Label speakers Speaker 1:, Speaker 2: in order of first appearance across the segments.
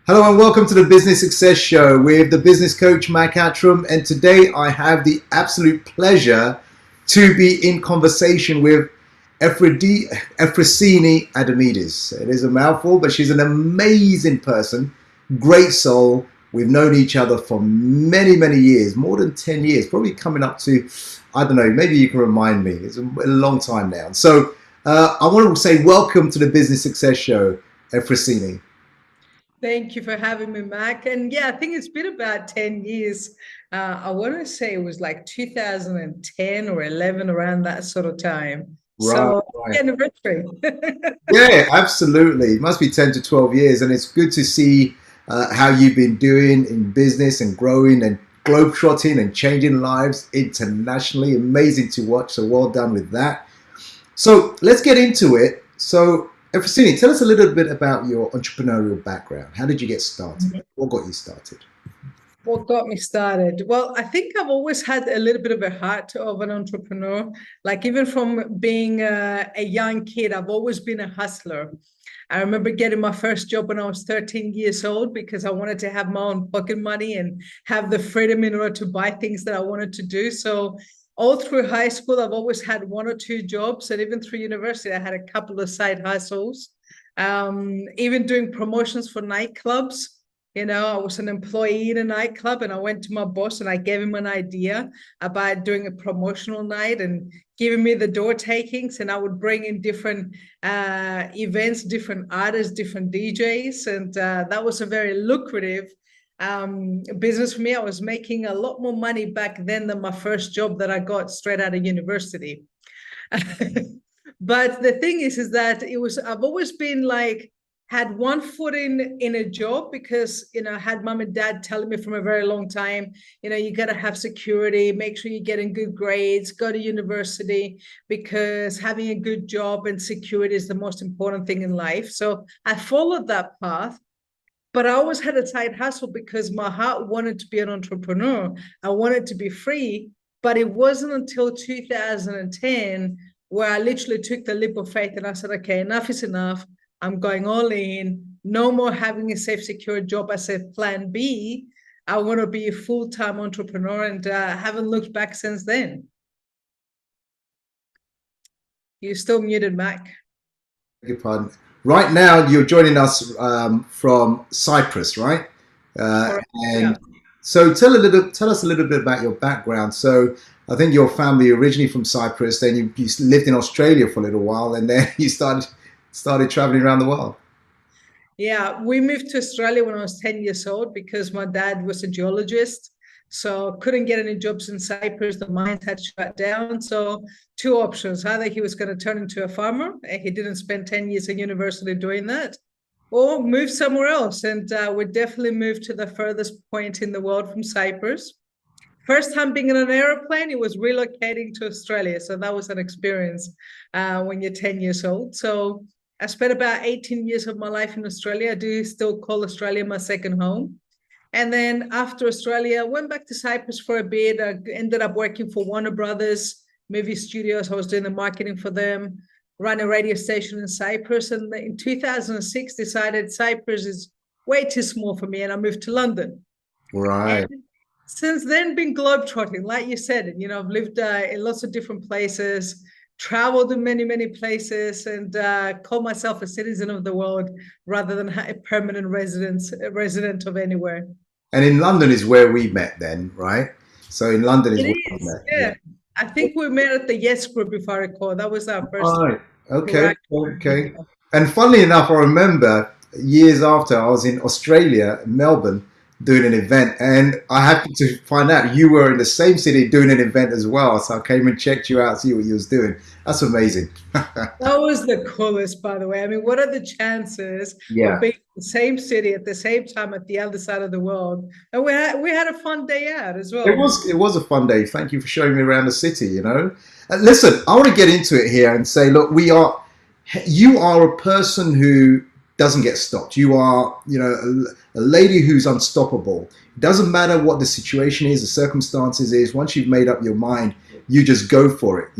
Speaker 1: Hello and welcome to the Business Success Show with the business coach Mac Attram, and today I have the absolute pleasure to be in conversation with Efrosyni Adamides. It is a mouthful, but she's an amazing person, great soul. We've known each other for many, many years, more than 10 years, probably coming up to, I don't know, maybe you can remind me. It's a long time now. So I want to say welcome to the Business Success Show, Efrosyni.
Speaker 2: Thank you for having me, Mac. And yeah, I think it's been about 10 years. I want to say it was like 2010 or 11, around that sort of time.
Speaker 1: Right,
Speaker 2: So,
Speaker 1: right.
Speaker 2: anniversary.
Speaker 1: Yeah, absolutely. It must be 10 to 12 years. And it's good to see how you've been doing in business and growing and globetrotting and changing lives internationally. Amazing to watch. So well done with that. So let's get into it. So, Efrosyni, tell us a little bit about your entrepreneurial background. How did you get started? What got you started?
Speaker 2: What got me started? Well, I think I've always had a little bit of a heart of an entrepreneur. Like, even from being a young kid, I've always been a hustler. I remember getting my first job when I was 13 years old because I wanted to have my own pocket money and have the freedom in order to buy things that I wanted to do. So all through high school, I've always had one or two jobs, and even through university, I had a couple of side hustles. Even doing promotions for nightclubs. I was an employee in a nightclub, and I went to my boss and I gave him an idea about doing a promotional night and giving me the door takings. And I would bring in different events, different artists, different DJs. And that was a very lucrative business for me. I was making a lot more money back then than my first job that I got straight out of university. But the thing is that I've always been like, had one foot in a job because I had mom and dad telling me from a very long time, you got to have security, make sure you're getting good grades, go to university, because having a good job and security is the most important thing in life. So I followed that path. But I always had a side hustle because my heart wanted to be an entrepreneur. I wanted to be free. But it wasn't until 2010 where I literally took the leap of faith and I said, okay, enough is enough. I'm going all in. No more having a safe, secure job as a plan B. I want to be a full-time entrepreneur, and haven't looked back since then. You're still muted, Mac.
Speaker 1: Beg your pardon. Right now, you're joining us from Cyprus, right?
Speaker 2: Correct. Yeah.
Speaker 1: And so, tell us a little bit about your background. So, I think your family originally from Cyprus. Then you lived in Australia for a little while, and then you started traveling around the world.
Speaker 2: Yeah, we moved to Australia when I was 10 years old because my dad was a geologist. So couldn't get any jobs in Cyprus. The mines had shut down. So two options. Either he was going to turn into a farmer, and he didn't spend 10 years at university doing that, or move somewhere else. And we definitely moved to the furthest point in the world from Cyprus. First time being in an airplane, it was relocating to Australia. So that was an experience when you're 10 years old. So I spent about 18 years of my life in Australia. I do still call Australia my second home. And then after Australia, I went back to Cyprus for a bit. I ended up working for Warner Brothers movie studios. I was doing the marketing for them, ran a radio station in Cyprus. And in 2006, decided Cyprus is way too small for me, and I moved to London.
Speaker 1: Right.
Speaker 2: And since then, been globetrotting, like you said. I've lived in lots of different places, traveled in many, many places, and call myself a citizen of the world rather than a permanent resident of anywhere.
Speaker 1: And in London is where we met then, right? So in London is
Speaker 2: It
Speaker 1: where we
Speaker 2: is,
Speaker 1: met. Yeah.
Speaker 2: yeah. I think we met at the Yes Group, if I recall. That was our first
Speaker 1: All right. Okay.
Speaker 2: interaction.
Speaker 1: Okay. And funnily enough, I remember years after I was in Australia, Melbourne, doing an event, and I happened to find out you were in the same city doing an event as well. So I came and checked you out, see what you was doing. That's amazing.
Speaker 2: That was the coolest, by the way. I mean, what are the chances of
Speaker 1: Yeah.
Speaker 2: being in the same city at the same time at the other side of the world? And we had a fun day out as well.
Speaker 1: It was a fun day. Thank you for showing me around the city, you know. Listen, I want to get into it here and say, look, you are a person who doesn't get stopped. You are, a lady who's unstoppable. It doesn't matter what the situation is, the circumstances is. Once you've made up your mind, you just go for it.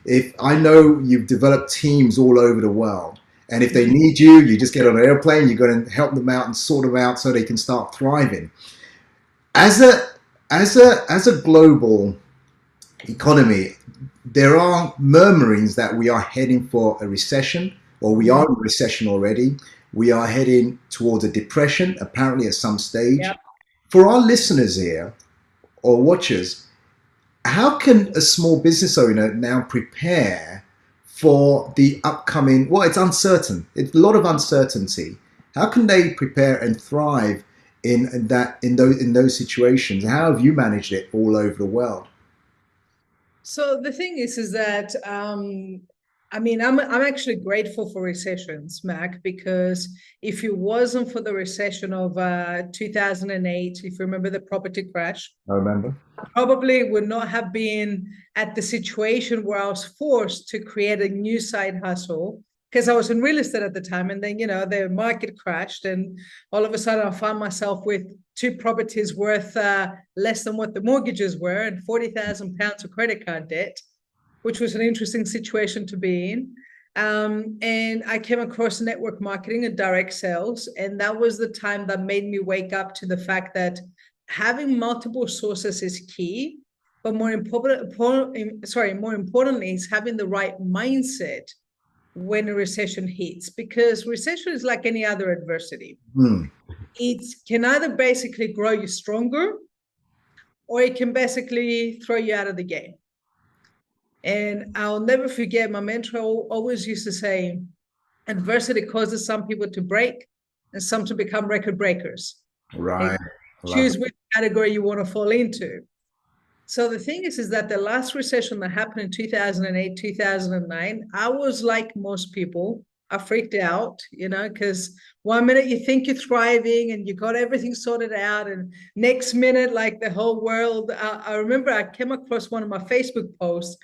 Speaker 1: If I know you've developed teams all over the world, And if they need you, you just get on an airplane, you're going to help them out and sort them out so they can start thriving. As a global economy, there are murmurings that we are heading for a recession, or we are in a recession already. We are heading towards a depression, apparently at some stage.
Speaker 2: Yep.
Speaker 1: For our listeners here or watchers, how can a small business owner now prepare for the upcoming, well, it's uncertain. It's a lot of uncertainty. How can they prepare and thrive in those situations? How have you managed it all over the world?
Speaker 2: So the thing is that I mean, I'm actually grateful for recessions, Mac, because if it wasn't for the recession of 2008, if you remember the property crash,
Speaker 1: I remember.
Speaker 2: I probably would not have been at the situation where I was forced to create a new side hustle because I was in real estate at the time. And then, the market crashed, and all of a sudden I found myself with two properties worth less than what the mortgages were and £40,000 of credit card debt, which was an interesting situation to be in. And I came across network marketing and direct sales. And that was the time that made me wake up to the fact that having multiple sources is key, but more importantly is having the right mindset when a recession hits, because recession is like any other adversity. It can either basically grow you stronger, or it can basically throw you out of the game. And I'll never forget, my mentor always used to say, adversity causes some people to break and some to become record breakers.
Speaker 1: Right.
Speaker 2: Choose which category you want to fall into. So the thing is that the last recession that happened in 2008, 2009, I was like most people. I freaked out, because one minute you think you're thriving and you got everything sorted out, and next minute, like the whole world. I remember I came across one of my Facebook posts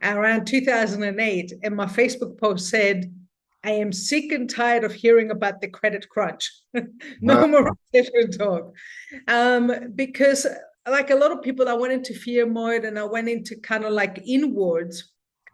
Speaker 2: around 2008, and my Facebook post said, "I am sick and tired of hearing about the credit crunch. No more recession talk." Because like a lot of people, I went into fear mode and I went into kind of like inwards.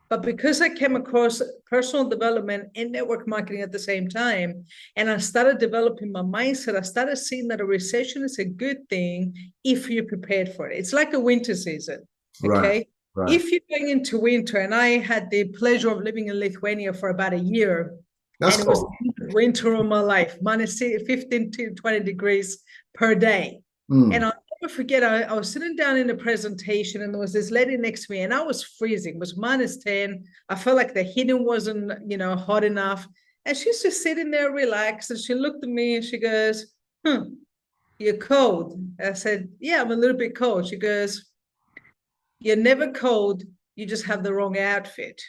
Speaker 2: But because I came across personal development and network marketing at the same time, and I started developing my mindset, I started seeing that a recession is a good thing if you're prepared for it. It's like a winter season, okay? Right. If you're going into winter, and I had the pleasure of living in Lithuania for about a year, and it was the winter of my life, minus 15 to 20 degrees per day. And I'll never forget, I was sitting down in a presentation, and there was this lady next to me, and I was freezing. It was minus 10. I felt like the heating wasn't, hot enough. And she's just sitting there relaxed, and she looked at me and she goes, "You're cold." I said, "Yeah, I'm a little bit cold." She goes, "You're never cold. You just have the wrong outfit."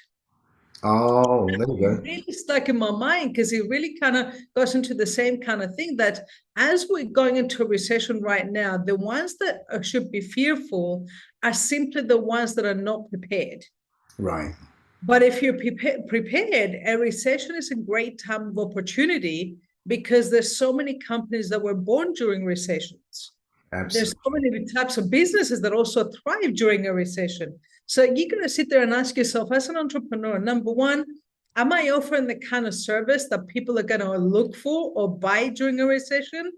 Speaker 1: Oh, there you go.
Speaker 2: It really stuck in my mind, because it really kind of goes into the same kind of thing, that as we're going into a recession right now, the ones that should be fearful are simply the ones that are not prepared.
Speaker 1: Right.
Speaker 2: But if you're prepared, a recession is a great time of opportunity, because there's so many companies that were born during recessions. Absolutely. There's so many types of businesses that also thrive during a recession. So you're going to sit there and ask yourself, as an entrepreneur, number one, am I offering the kind of service that people are going to look for or buy during a recession?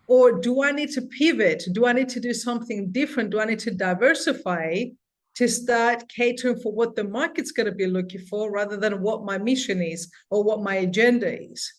Speaker 2: Or do I need to pivot? Do I need to do something different? Do I need to diversify to start catering for what the market's going to be looking for, rather than what my mission is or what my agenda is?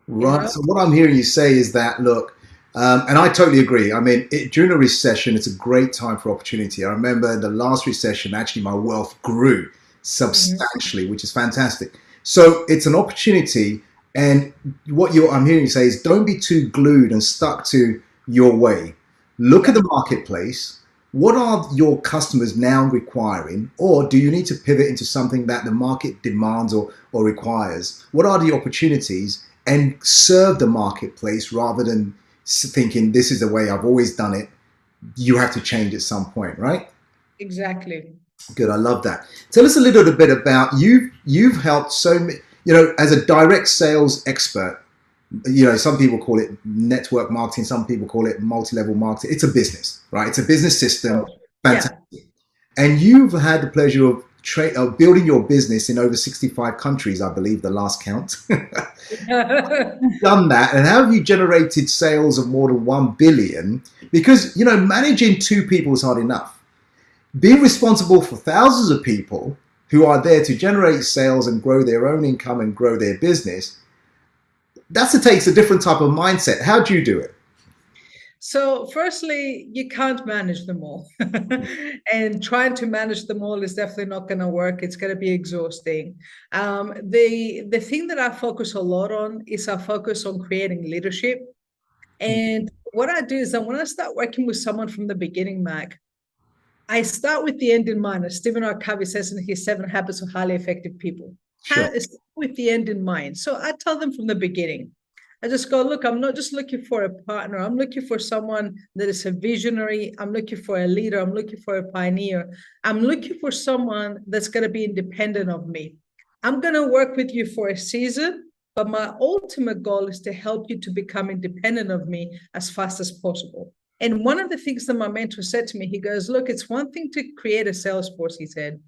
Speaker 1: Right. So what I'm hearing you say is that, look, and I totally agree. I mean, during a recession, it's a great time for opportunity. I remember the last recession, actually, my wealth grew substantially, which is fantastic. So it's an opportunity. And what I'm hearing you say is, don't be too glued and stuck to your way. Look at the marketplace. What are your customers now requiring? Or do you need to pivot into something that the market demands or requires? What are the opportunities? And serve the marketplace, rather than thinking this is the way I've always done it. You have to change at some point, right?
Speaker 2: Exactly.
Speaker 1: Good. I love that. Tell us a little bit about you've helped so many, as a direct sales expert. Some people call it network marketing, some people call it multi-level marketing. It's a business, right? It's a business system. Fantastic. Yeah. And you've had the pleasure of building your business in over 65 countries, I believe the last count. Done that, and how have you generated sales of more than 1 billion? Because, you know, managing two people is hard enough. Being responsible for thousands of people who are there to generate sales and grow their own income and grow their business, takes a different type of mindset. How do you do it?
Speaker 2: So, firstly, you can't manage them all. And trying to manage them all is definitely not going to work. It's going to be exhausting. The thing that I focus a lot on is I focus on creating leadership. And what I do is that when I start working with someone from the beginning, Mac, I start with the end in mind, as Stephen R. Covey says in his 7 Habits of Highly Effective People.
Speaker 1: Sure.
Speaker 2: Start with the end in mind. So I tell them from the beginning, I just go, look, I'm not just looking for a partner. I'm looking for someone that is a visionary. I'm looking for a leader. I'm looking for a pioneer. I'm looking for someone that's going to be independent of me. I'm going to work with you for a season, but my ultimate goal is to help you to become independent of me as fast as possible. And one of the things that my mentor said to me, he goes, look, it's one thing to create a sales force, he said,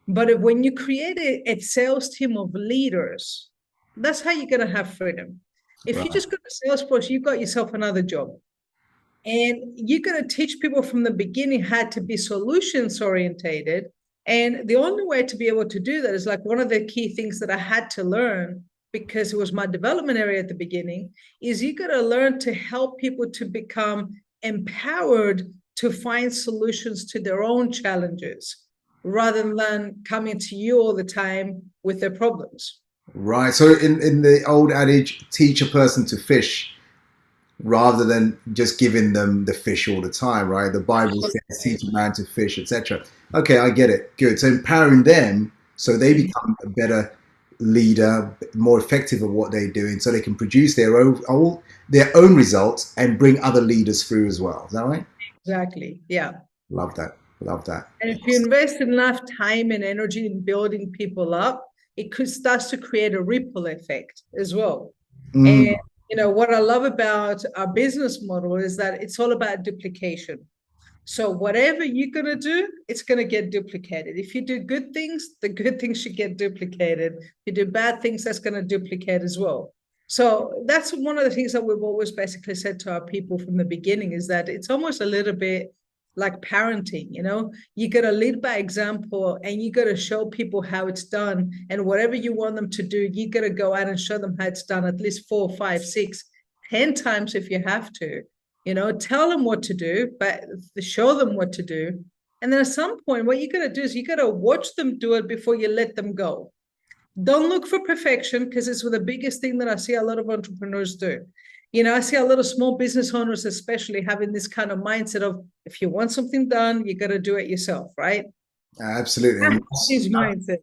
Speaker 2: but when you create a sales team of leaders, that's how you're going to have freedom. If you just got a sales force, you've got yourself another job. And you're going to teach people from the beginning how to be solutions orientated. And the only way to be able to do that is like one of the key things that I had to learn, because it was my development area at the beginning, is you got to learn to help people to become empowered to find solutions to their own challenges rather than coming to you all the time with their problems.
Speaker 1: Right. So in the old adage, teach a person to fish rather than just giving them the fish all the time, right? The Bible says teach a man to fish, etc. Okay, I get it. Good. So empowering them so they become a better leader, more effective at what they're doing, so they can produce their own results and bring other leaders through as well. Is that right?
Speaker 2: Exactly. Yeah.
Speaker 1: Love that. Love that.
Speaker 2: And if you invest enough time and energy in building people up, it could start to create a ripple effect as well. And you know what I love about our business model is that it's all about duplication. So whatever you're going to do, it's going to get duplicated. If you do good things, the good things should get duplicated. If you do bad things, that's going to duplicate as well. So that's one of the things that we've always basically said to our people from the beginning, is that it's almost a little bit like parenting. You know, you got to lead by example, and you got to show people how it's done. And whatever you want them to do, you got to go out and show them how it's done at least 4, 5, 6, 10 times if you have to. You know, tell them what to do, but show them what to do. And then at some point, what you got to do is you got to watch them do it before you let them go. Don't look for perfection, because it's the biggest thing that I see a lot of entrepreneurs do. You know, I see a lot of small business owners, especially, having this kind of mindset of, if you want something done, you got to do it yourself, right?
Speaker 1: Absolutely.
Speaker 2: His mindset.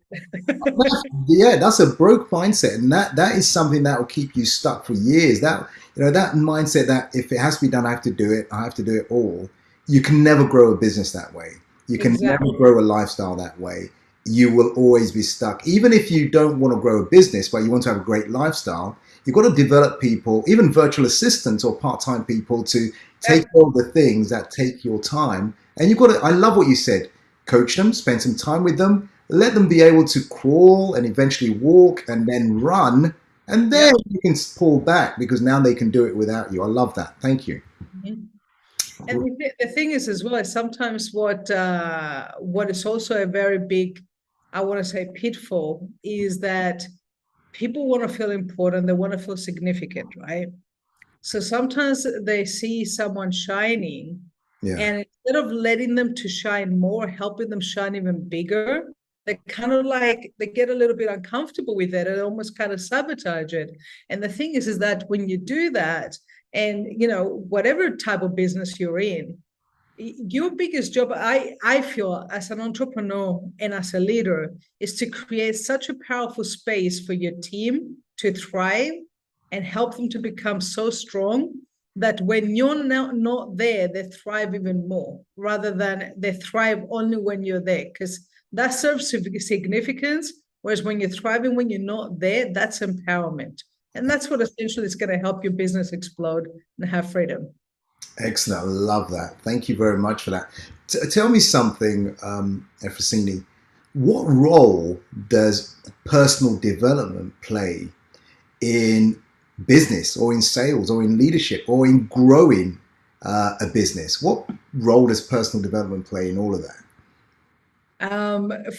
Speaker 1: Yeah, that's a broke mindset, and that is something that will keep you stuck for years. That, you know, that mindset that if it has to be done, I have to do it. I have to do it all. You can never grow a business that way. You can never grow a lifestyle that way. You will always be stuck. Even if you don't want to grow a business, but you want to have a great lifestyle, you've got to develop people, even virtual assistants or part-time people, to take all the things that take your time. And you've got to, I love what you said, coach them, spend some time with them, let them be able to crawl and eventually walk and then run. And then you can pull back, because now they can do it without you. I love that. Thank you.
Speaker 2: And the thing is as well, is sometimes what is also a very big, I want to say, pitfall, is that people want to feel important. They want to feel significant, right? So sometimes they see someone shining, and instead of letting them to shine more, helping them shine even bigger, they kind of like, they get a little bit uncomfortable with it and almost kind of sabotage it. And the thing is that when you do that, and you know, whatever type of business you're in, your biggest job, I feel, as an entrepreneur and as a leader, is to create such a powerful space for your team to thrive and help them to become so strong that when you're not there, they thrive even more, rather than they thrive only when you're there, because that serves significance. Whereas when you're thriving, when you're not there, that's empowerment. And that's what essentially is going to help your business explode and have freedom.
Speaker 1: Excellent. I love that. Thank you very much for that. Tell me something, Efrosyni. What role does personal development play in business or in sales or in leadership or in growing a business? What role does personal development play in all of that?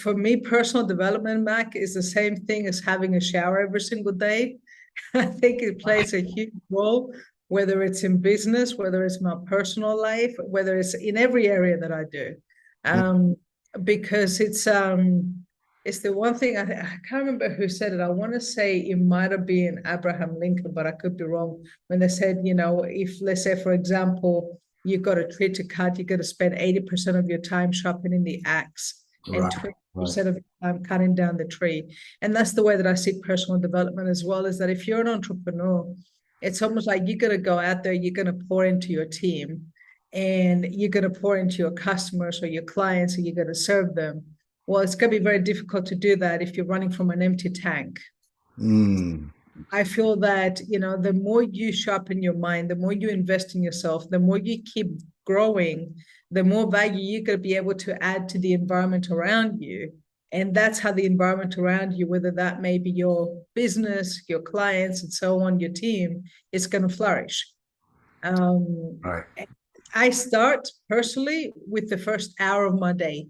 Speaker 2: For me, personal development, Mac, is the same thing as having a shower every single day. I think it plays a huge role, whether it's in business, whether it's my personal life, whether it's in every area that I do. Um, because it's the one thing I can't remember who said it. I want to say it might have been Abraham Lincoln, but I could be wrong. When they said, if let's say, for example, you've got a tree to cut, you're going to spend 80% of your time sharpening the axe and
Speaker 1: Right, right.
Speaker 2: 20% of your time cutting down the tree. And that's the way that I see personal development as well, is that if you're an entrepreneur, it's almost like you're going to go out there, you're going to pour into your team, and you're going to pour into your customers or your clients, and you're going to serve them. Well, it's going to be very difficult to do that if you're running from an empty tank.
Speaker 1: Mm,
Speaker 2: I feel that, the more you sharpen your mind, the more you invest in yourself, the more you keep growing, the more value you're going to be able to add to the environment around you. And that's how the environment around you, whether that may be your business, your clients, and so on, your team, is going to flourish. Um,
Speaker 1: right.
Speaker 2: I start personally with the first hour of my day,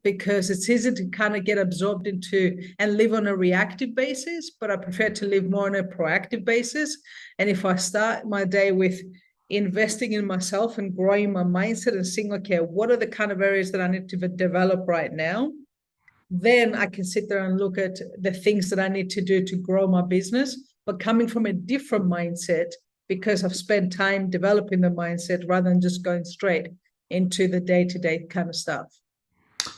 Speaker 2: because it's easy to kind of get absorbed into and live on a reactive basis, but I prefer to live more on a proactive basis. And if I start my day with investing in myself and growing my mindset and seeing, okay, what are the kind of areas that I need to develop right now? Then I can sit there and look at the things that I need to do to grow my business, but coming from a different mindset, because I've spent time developing the mindset rather than just going straight into the day-to-day kind of stuff.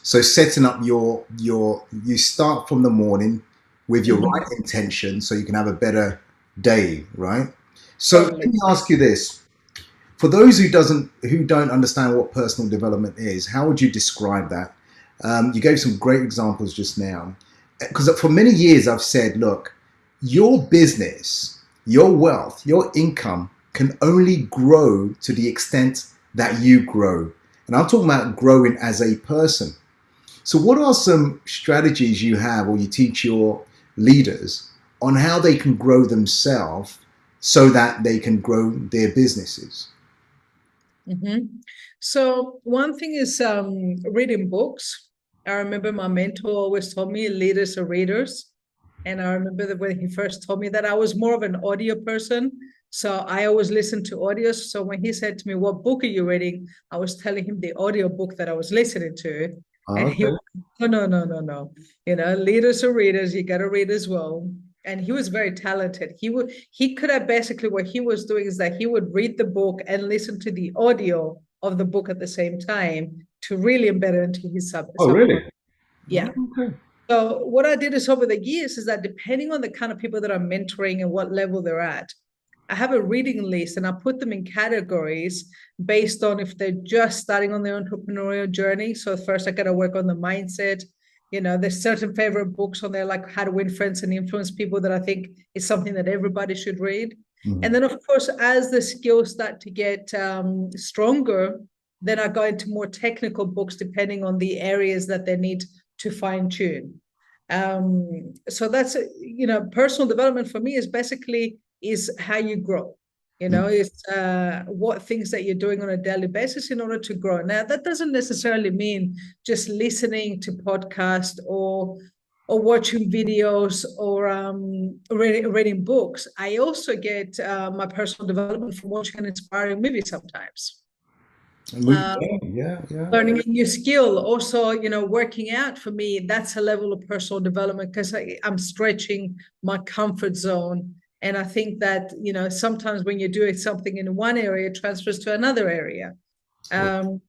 Speaker 1: So setting up you start from the morning with your
Speaker 2: Mm-hmm.
Speaker 1: right intention so you can have a better day, right? So let
Speaker 2: Totally.
Speaker 1: me ask you this. For those who don't understand what personal development is, how would you describe that? You gave some great examples just now. Because for many years I've said, look, your business, your wealth, your income can only grow to the extent that you grow. And I'm talking about growing as a person. So, what are some strategies you have or you teach your leaders on how they can grow themselves so that they can grow their businesses?
Speaker 2: Mm-hmm. So one thing is reading books. I remember my mentor always told me leaders are readers. And I remember that when he first told me that, I was more of an audio person. So I always listened to audios. So when he said to me, "What book are you reading?" I was telling him the audio book that I was listening to. And he
Speaker 1: Okay.
Speaker 2: was, "Oh, no, no, no, no. Leaders are readers. You got to read as well." And he was very talented. He could have basically, what he was doing is that he would read the book and listen to the audio of the book at the same time to really embed it into his
Speaker 1: Oh,
Speaker 2: subconscious.
Speaker 1: really?
Speaker 2: Yeah.
Speaker 1: Okay.
Speaker 2: So what I did is over the years is that depending on the kind of people that I'm mentoring and what level they're at, I have a reading list and I put them in categories based on if they're just starting on their entrepreneurial journey. So first I got to work on the mindset. There's certain favorite books on there, like How to Win Friends and Influence People, that I think is something that everybody should read. And
Speaker 1: Mhm.
Speaker 2: then, of course, as the skills start to get stronger, then I go into more technical books depending on the areas that they need to fine tune. So that's, personal development for me is how you grow. It's what things that you're doing on a daily basis in order to grow. Now, that doesn't necessarily mean just listening to podcasts or watching videos or reading books. I also get my personal development from watching an inspiring movie sometimes.
Speaker 1: Yeah, yeah, yeah.
Speaker 2: Learning a new skill, also, working out for me, that's a level of personal development because I'm stretching my comfort zone. And I think that, sometimes when you're doing something in one area, it transfers to another area. Um,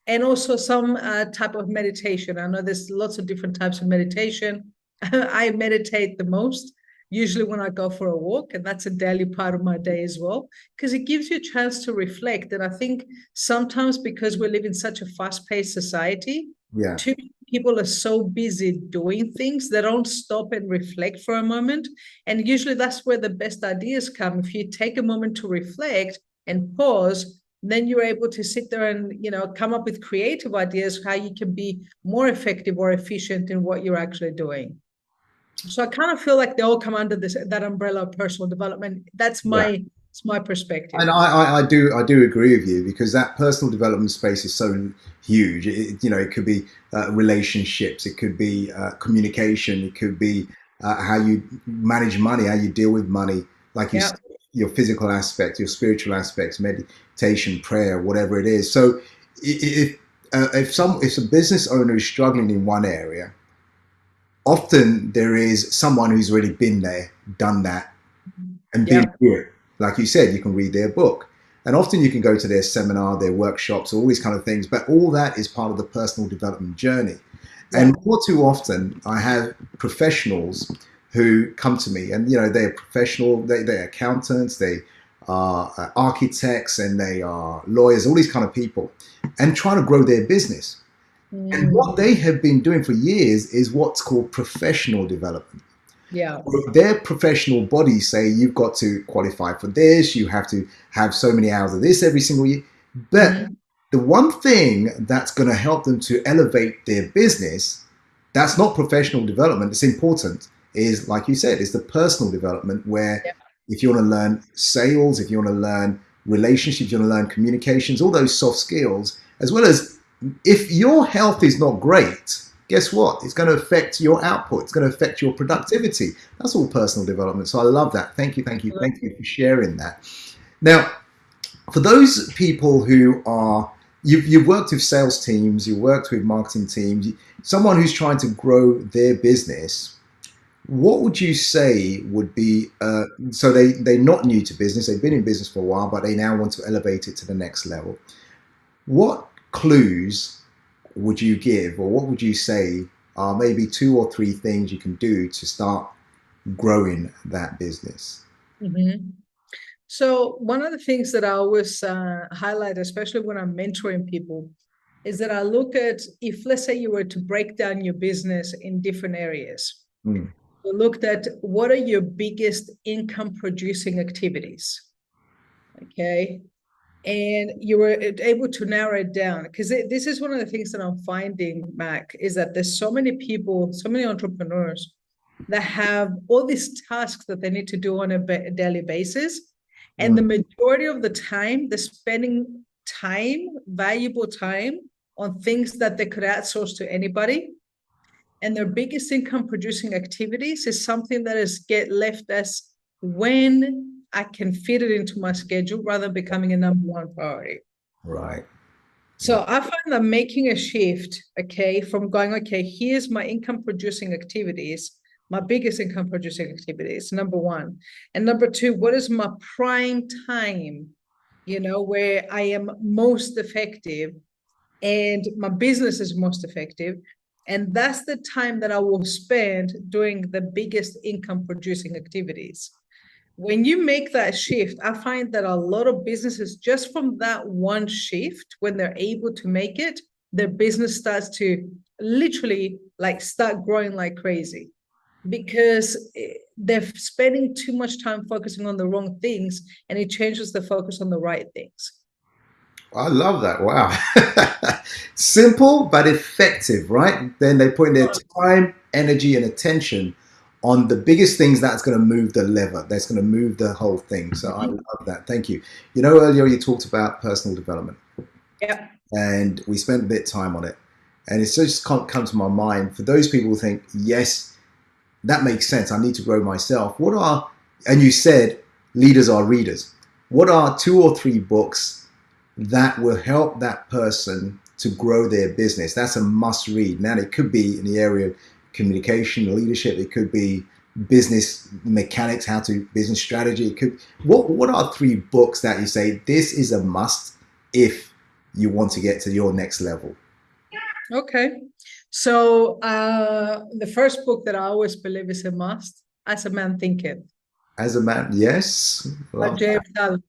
Speaker 2: and also some type of meditation. I know there's lots of different types of meditation. I meditate the most, usually when I go for a walk, and that's a daily part of my day as well, because it gives you a chance to reflect. And I think sometimes because we live in such a fast-paced society,
Speaker 1: Yeah.
Speaker 2: too many people are so busy doing things, they don't stop and reflect for a moment. And usually that's where the best ideas come. If you take a moment to reflect and pause, then you're able to sit there and, come up with creative ideas how you can be more effective or efficient in what you're actually doing. So I kind of feel like they all come under that umbrella of personal development. That's it's my perspective.
Speaker 1: And I do agree with you, because that personal development space is so huge. It could be relationships, it could be communication, it could be how you manage money, how you deal with money, like you said, your physical aspect, your spiritual aspects, meditation, prayer, whatever it is. So if a business owner is struggling in one area, often there is someone who's already been there, done that, and been through it. Like you said, you can read their book, and often you can go to their seminar, their workshops, all these kind of things. But all that is part of the personal development journey. And more too often, I have professionals who come to me, and they're professional, they're accountants, they are architects, and they are lawyers, all these kind of people, and trying to grow their business. And what they have been doing for years is what's called professional development.
Speaker 2: Yeah.
Speaker 1: Their professional bodies say you've got to qualify for this, you have to have so many hours of this every single year. But the one thing that's going to help them to elevate their business, that's not professional development, it's important, is, like you said, is the personal development, where if you want to learn sales, if you want to learn relationships, if you want to learn communications, all those soft skills, as well as if your health is not great, guess what? It's going to affect your output. It's going to affect your productivity. That's all personal development. So I love that. Thank you for sharing that. Now, for those people who are, you've worked with sales teams, you've worked with marketing teams, someone who's trying to grow their business, what would you say would be, so they're not new to business, they've been in business for a while, but they now want to elevate it to the next level. What clues would you give, or what would you say are maybe 2 or 3 things you can do to start growing that business?
Speaker 2: So one of the things that I always highlight, especially when I'm mentoring people, is that I look at, if let's say you were to break down your business in different areas, we looked at what are your biggest income producing activities, okay? And you were able to narrow it down, because this is one of the things that I'm finding, Mac, is that there's so many people, so many entrepreneurs that have all these tasks that they need to do on a daily basis. And the majority of the time, they're spending time, valuable time, on things that they could outsource to anybody. And their biggest income producing activities is something that is left as when I can fit it into my schedule, rather than becoming a number one priority.
Speaker 1: Right.
Speaker 2: So I find that making a shift, okay, from going, okay, here's my income producing activities, my biggest income producing activities, number one. And number two, what is my prime time, where I am most effective and my business is most effective. And that's the time that I will spend doing the biggest income producing activities. When you make that shift, I find that a lot of businesses, just from that one shift, when they're able to make it, their business starts to literally start growing like crazy, because they're spending too much time focusing on the wrong things, and it changes the focus on the right things.
Speaker 1: I love that. Wow. Simple but effective, right? Then they put in their time, energy, and attention on the biggest things that's going to move the lever, that's going to move the whole thing. So I love that. Thank you. Earlier you talked about personal development.
Speaker 2: Yeah.
Speaker 1: And we spent a bit of time on it. And it's just come to my mind, for those people who think, yes, that makes sense, I need to grow myself. And you said leaders are readers. What are 2 or 3 books that will help that person to grow their business? That's a must read. Now, it could be in the area of communication, leadership. It could be business mechanics, business strategy. What are 3 books that you say, this is a must if you want to get to your next level?
Speaker 2: Okay. So the first book that I always believe is a must, As a Man Thinketh.
Speaker 1: As a Man, yes.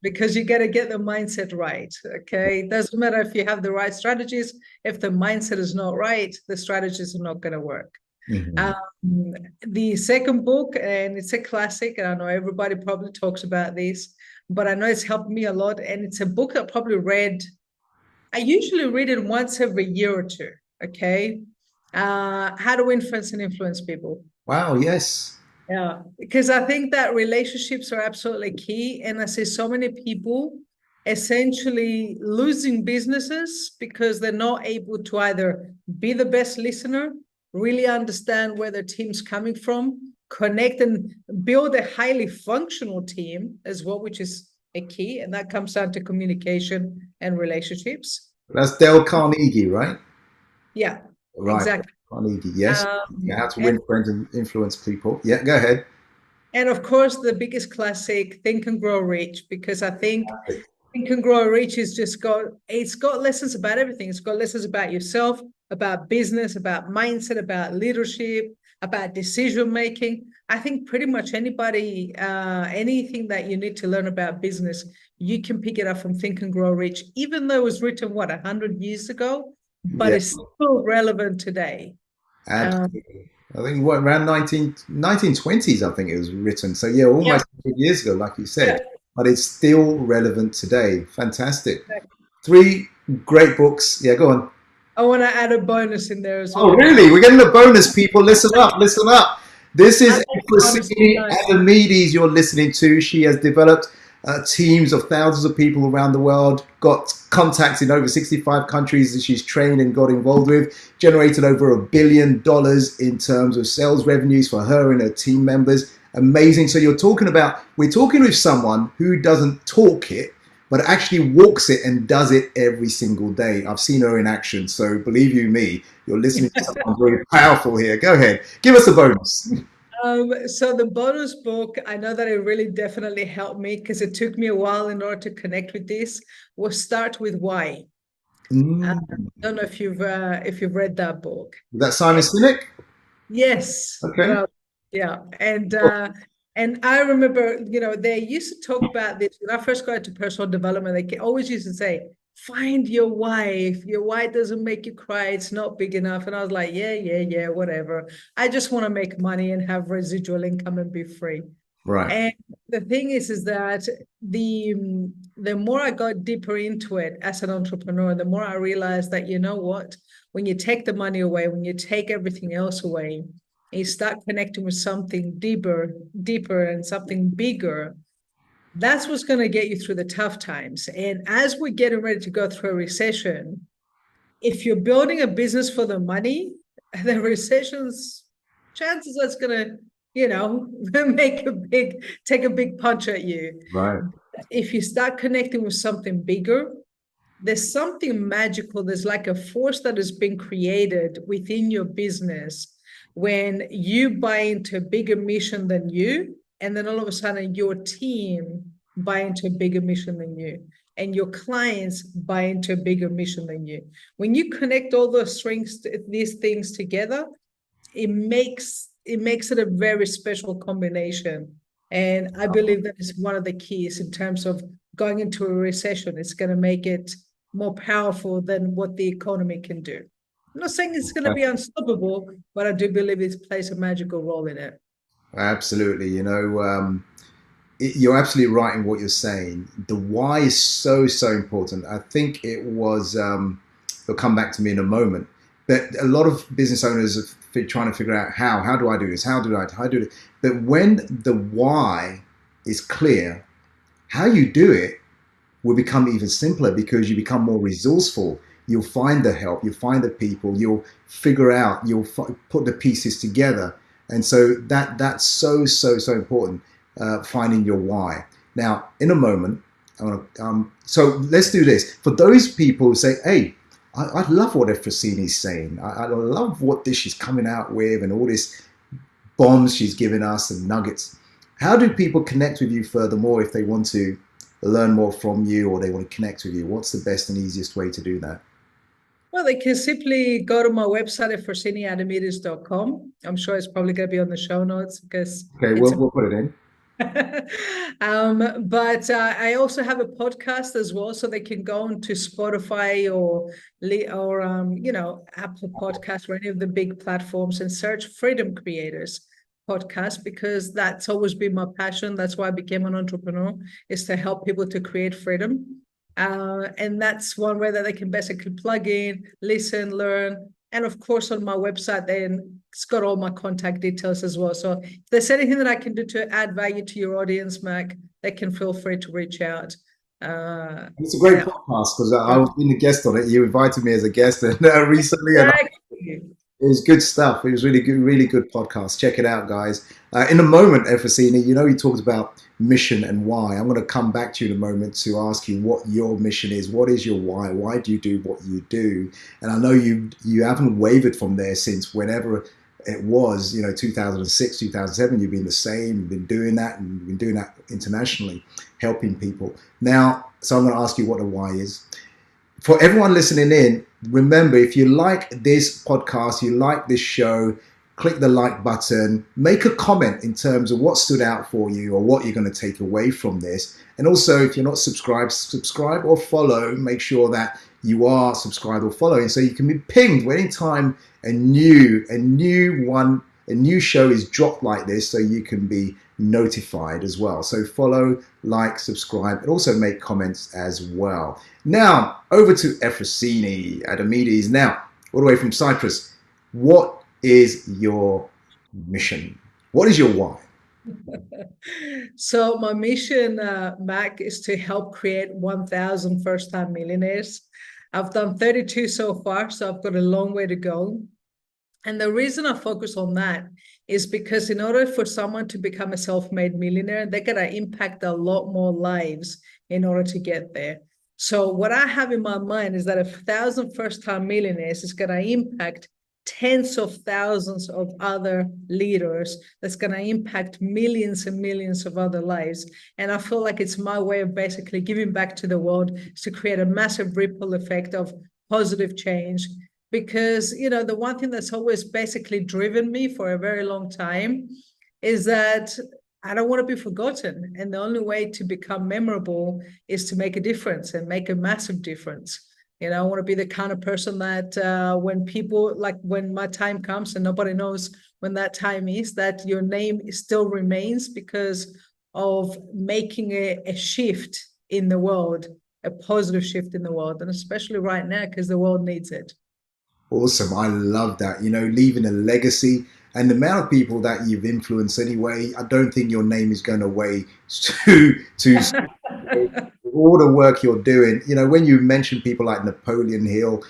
Speaker 2: Because you got to get the mindset right. Okay. It doesn't matter if you have the right strategies. If the mindset is not right, the strategies are not going to work. The second book, and it's a classic, and I know everybody probably talks about this, but I know it's helped me a lot. And it's a book I probably read. I usually read it once every year or two. Okay. How to Influence and Influence People.
Speaker 1: Wow, yes.
Speaker 2: Yeah, because I think that relationships are absolutely key. And I see so many people essentially losing businesses because they're not able to either be the best listener, really understand where their team's coming from, connect and build a highly functional team as well, which is a key. And that comes down to communication and relationships.
Speaker 1: That's Dale Carnegie, right?
Speaker 2: Yeah,
Speaker 1: Right.
Speaker 2: exactly.
Speaker 1: Carnegie, yes. Yeah, how to
Speaker 2: And
Speaker 1: win friends and influence people. Yeah, go ahead.
Speaker 2: And of course, the biggest classic, Think and Grow Rich, because I think Think and Grow Rich it's got lessons about everything. It's got lessons about yourself, about business, about mindset, about leadership, about decision making. I think pretty much anybody, anything that you need to learn about business, you can pick it up from Think and Grow Rich, even though it was written, 100 years ago, but
Speaker 1: Yeah,
Speaker 2: it's still relevant today. Um,
Speaker 1: absolutely. I think what around 1920s, I think it was written. So yeah,
Speaker 2: yeah,
Speaker 1: almost 100 years ago, like you
Speaker 2: yeah.
Speaker 1: said, but it's still relevant today. Fantastic. Three great books. Yeah, go on.
Speaker 2: I want to add a bonus in there as
Speaker 1: Oh,
Speaker 2: well.
Speaker 1: really? We're getting a bonus, people. Listen up, listen up. This
Speaker 2: I
Speaker 1: is
Speaker 2: like bonus
Speaker 1: Efrosyni
Speaker 2: tonight.
Speaker 1: Adamides you're listening to. She has developed teams of thousands of people around the world, got contacts in over 65 countries that she's trained and got involved with, generated over $1 billion in terms of sales revenues for her and her team members. Amazing. So we're talking with someone who doesn't talk it, but actually walks it and does it every single day. I've seen her in action. So believe you me, you're listening to someone very powerful here. Go ahead. Give us a bonus.
Speaker 2: So the bonus book, I know that it really definitely helped me because it took me a while in order to connect with this, was Start With Why. I
Speaker 1: Mm.
Speaker 2: don't know if you've read that book.
Speaker 1: Is that Simon Sinek?
Speaker 2: Yes,
Speaker 1: Okay.
Speaker 2: yeah, and I remember, they used to talk about this when I first got into personal development. They always used to say, "Find your why. If your why doesn't make you cry, it's not big enough." And I was like, "Yeah, yeah, yeah, whatever. I just want to make money and have residual income and be free."
Speaker 1: Right.
Speaker 2: And the thing is that the the more I got deeper into it as an entrepreneur, the more I realized that, you know what, when you take the money away, when you take everything else away, and you start connecting with something deeper and something bigger, that's what's going to get you through the tough times. And as we're getting ready to go through a recession, if you're building a business for the money, the recession's chances are it's gonna, take a big punch at you.
Speaker 1: Right.
Speaker 2: If you start connecting with something bigger, there's something magical. There's like a force that has been created within your business when you buy into a bigger mission than you, and then all of a sudden your team buy into a bigger mission than you, and your clients buy into a bigger mission than you. When you connect all these things together, it makes it a very special combination. And I believe that is one of the keys in terms of going into a recession. It's going to make it more powerful than what the economy can do. I'm not saying it's going to be unstoppable, but I do believe it plays a magical role in it.
Speaker 1: Absolutely. You're absolutely right in what you're saying. The why is so, so important. I think it was, it'll come back to me in a moment, but a lot of business owners are trying to figure out how do I do this? How do I do it? But when the why is clear, how you do it will become even simpler because you become more resourceful. You'll find the help, you'll find the people, you'll figure out, put the pieces together. And so that's so, so, so important, finding your why. Now, in a moment, so let's do this. For those people who say, hey, I love what Efrosyni is saying. I love what this she's coming out with and all this bombs she's giving us and nuggets. How do people connect with you furthermore if they want to learn more from you or they want to connect with you? What's the best and easiest way to do that?
Speaker 2: Well, they can simply go to my website at efrosyniadamides.com. I'm sure it's probably going to be on the show notes because
Speaker 1: Okay,
Speaker 2: it's
Speaker 1: we'll put it in.
Speaker 2: but I also have a podcast as well, so they can go on to Spotify or Apple Podcasts or any of the big platforms and search Freedom Creators. podcast because that's always been my passion. That's why I became an entrepreneur, is to help people to create freedom. And that's one way that they can basically plug in, listen, learn. And of course, on my website, then it's got all my contact details as well. So if there's anything that I can do to add value to your audience, Mac, they can feel free to reach out.
Speaker 1: It's a great
Speaker 2: Yeah.
Speaker 1: podcast because I was being a guest on it. You invited me as a guest and recently, and
Speaker 2: Exactly.
Speaker 1: it was good stuff. It was really good podcast. Check it out, guys. In a moment, Efrosyni, you talked about mission and why. I'm going to come back to you in a moment to ask you what your mission is. What is your why? Why do you do what you do? And I know you haven't wavered from there since whenever it was, 2006, 2007. You've been the same. You've been doing that, and you've been doing that internationally, helping people. Now, so I'm going to ask you what the why is. For everyone listening in, remember, if you like this podcast, you like this show, click the like button, make a comment in terms of what stood out for you or what you're going to take away from this. And also, if you're not subscribed, subscribe or follow. Make sure that you are subscribed or following so you can be pinged anytime a new show is dropped like this, so you can be notified as well. So follow, like, subscribe, and also make comments as well. Now, over to Efrosyni, Adamides. Now, all the way from Cyprus. What is your mission? What is your why?
Speaker 2: So my mission, Mac, is to help create 1,000 first-time millionaires. I've done 32 so far, so I've got a long way to go. And the reason I focus on that is because in order for someone to become a self-made millionaire, they're going to impact a lot more lives in order to get there. So what I have in my mind is that 1,000 first-time millionaires is going to impact tens of thousands of other leaders. That's going to impact millions and millions of other lives. And I feel like it's my way of basically giving back to the world, to create a massive ripple effect of positive change. Because, the one thing that's always basically driven me for a very long time is that I don't want to be forgotten. And the only way to become memorable is to make a difference and make a massive difference. I want to be the kind of person that when my time comes and nobody knows when that time is, that your name still remains because of making a shift in the world, a positive shift in the world, and especially right now because the world needs it.
Speaker 1: Awesome. I love that. Leaving a legacy and the amount of people that you've influenced anyway, I don't think your name is going away to all the work you're doing. When you mention people like Napoleon Hill,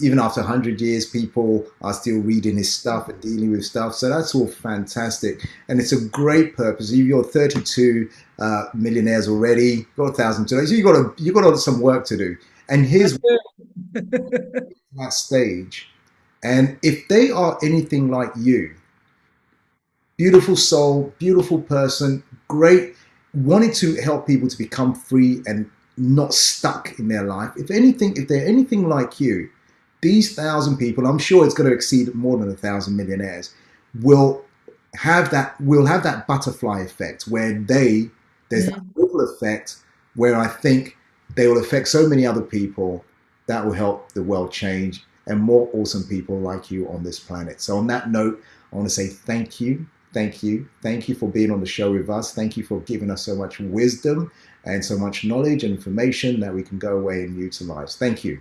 Speaker 1: even after 100 years, people are still reading his stuff and dealing with stuff. So that's all fantastic. And it's a great purpose. You're 32 millionaires already, got 1,000 today. So you've got some work to do. And here's that stage. And if they are anything like you, beautiful soul, beautiful person, great, wanting to help people to become free and not stuck in their life. If they're anything like you, these 1,000 people, I'm sure it's going to exceed more than 1,000 millionaires, will have that butterfly effect where there's that ripple effect where I think they will affect so many other people that will help the world change and more awesome people like you on this planet. So on that note, I want to say thank you. Thank you. Thank you for being on the show with us. Thank you for giving us so much wisdom and so much knowledge and information that we can go away and utilize. Thank you.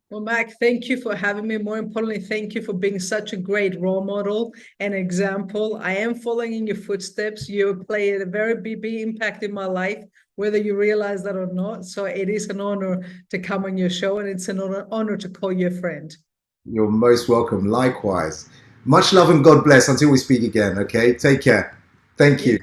Speaker 2: Well, Mac, thank you for having me. More importantly, thank you for being such a great role model and example. I am following in your footsteps. You played a very big impact in my life, whether you realize that or not. So it is an honor to come on your show, and it's an honor to call you a friend.
Speaker 1: You're most welcome. Likewise. Much love and God bless until we speak again. Okay. Take care. Thank you.